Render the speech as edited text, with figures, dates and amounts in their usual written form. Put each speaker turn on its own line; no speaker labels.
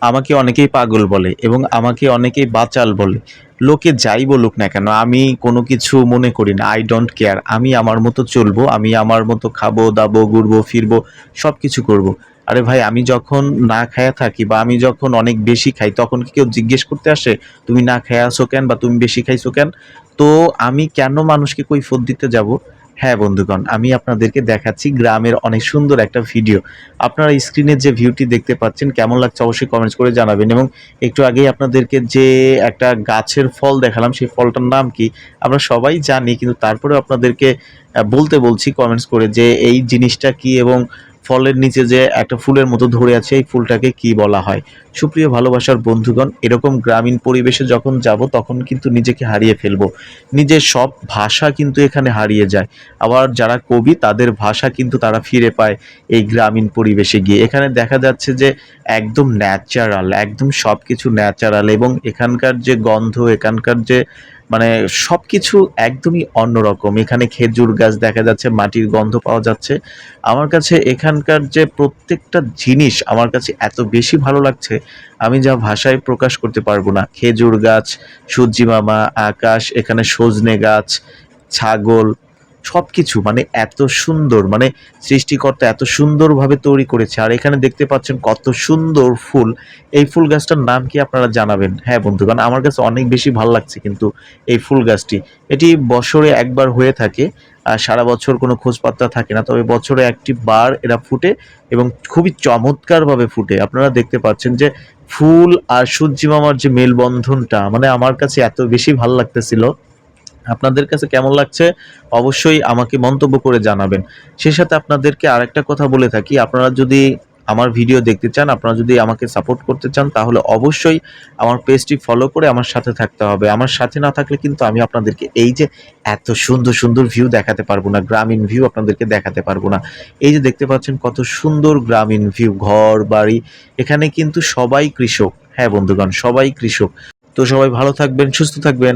আমাকে অনেকেই পাগল বলে এবং আমাকে অনেকেই বাচাল বলে। লোকে যাই বলুক না কেন, আমি কোনো কিছু মনে করি না। I don't care. আমি আমার মতো চলবো, আমি আমার মতো খাবো, দাবো, ঘুরবো, ফিরবো, সবকিছু করবো। আরে ভাই, আমি যখন না খায়া থাকি বা আমি যখন অনেক বেশি খাই, তখন কি কেউ জিজ্ঞেস করতে আসে, "তুমি না খায়া আছো কেন?" বা "তুমি বেশি খাইছো কেন?" তো আমি কেন মানুষকে কৈফিয়ত দিতে যাবো? হ্যাঁ বন্ধুগণ, আমি আপনাদেরকে দেখাচ্ছি গ্রামের অনেক সুন্দর একটা ভিডিও। আপনারা স্ক্রিনে যে ভিউটি দেখতে পাচ্ছেন কেমন লাগছে অবশ্যই কমেন্টস করে জানাবেন। এবং একটু আগেই আপনাদেরকে যে একটা গাছের ফল দেখালাম, সেই ফলটার নাম কি আমরা সবাই জানি, কিন্তু তারপরেও আপনাদেরকে বলতে বলছি কমেন্টস করে যে এই জিনিসটা কি, এবং ফলের নিচে যে একটা ফুলের মতো ধরে আছে এই ফুলটাকে কি বলা হয়। সুপ্রিয় ভালোবাসার বন্ধুগণ, এরকম গ্রামীণ পরিবেশে যখন যাব তখন কিন্তু নিজেকে হারিয়ে ফেলবো। নিজের সব ভাষা কিন্তু এখানে হারিয়ে যায়। আবার যারা কবি তাদের ভাষা কিন্তু তারা ফিরে পায় এই গ্রামীণ পরিবেশে গিয়ে। এখানে দেখা যাচ্ছে যে একদম ন্যাচারাল, একদম সবকিছু ন্যাচারাল, এবং এখানকার যে গন্ধ, এখানকার যে মানে সবকিছু একদমই অন্যরকম। এখানে খেজুর গাছ দেখা যাচ্ছে, মাটির গন্ধ পাওয়া যাচ্ছে। আমার কাছে এখানকার যে প্রত্যেকটা জিনিস আমার কাছে এত বেশি ভালো লাগছে, আমি যা ভাষায় প্রকাশ করতে পারবো না। খেজুর গাছ, সূর্যি মামা, আকাশ, এখানে সজনে গাছ, ছাগল, সবকিছু মানে এত সুন্দর, মানে সৃষ্টিকর্তা এত সুন্দরভাবে তৈরি করেছে। আর এখানে দেখতে পাচ্ছেন কত সুন্দর ফুল। এই ফুল গাছটার নাম কি আপনারা জানাবেন? হ্যাঁ বন্ধুগণ, আমার কাছে অনেক বেশি ভাল লাগছে কিন্তু এই ফুল গাছটি। এটি বছরে একবার হয়ে থাকে। সারা বছর কোনো খোঁজ পাত্তা থাকে না। তবে বছরে একটি বার এরা ফুটে এবং খুবই চমৎকারভাবে ফুটে। আপনারা দেখতে পাচ্ছেন যে ফুল আর সূর্যি মামার যে মেলবন্ধনটা মানে আমার কাছে এত বেশি ভাল লাগতেছিল। আপনাদের কাছে কেমন লাগছে অবশ্যই আমাকে মন্তব্য করে জানাবেন। সেই সাথে আপনাদেরকে আরেকটা কথা বলে থাকি, আপনারা যদি আমার ভিডিও দেখতে চান, আপনারা যদি আমাকে সাপোর্ট করতে চান, তাহলে অবশ্যই আমার পেজটি ফলো করে আমার সাথে থাকতে হবে। আমার সাথে না থাকলে কিন্তু আমি আপনাদেরকে এই যে এত সুন্দর সুন্দর ভিউ দেখাতে পারবো না, গ্রামীণ ভিউ আপনাদেরকে দেখাতে পারবো না। এই যে দেখতে পাচ্ছেন কত সুন্দর গ্রামীণ ভিউ, ঘর বাড়ি, এখানে কিন্তু সবাই কৃষক। হ্যাঁ বন্ধুগণ, সবাই কৃষক। তো সবাই ভালো থাকবেন, সুস্থ থাকবেন।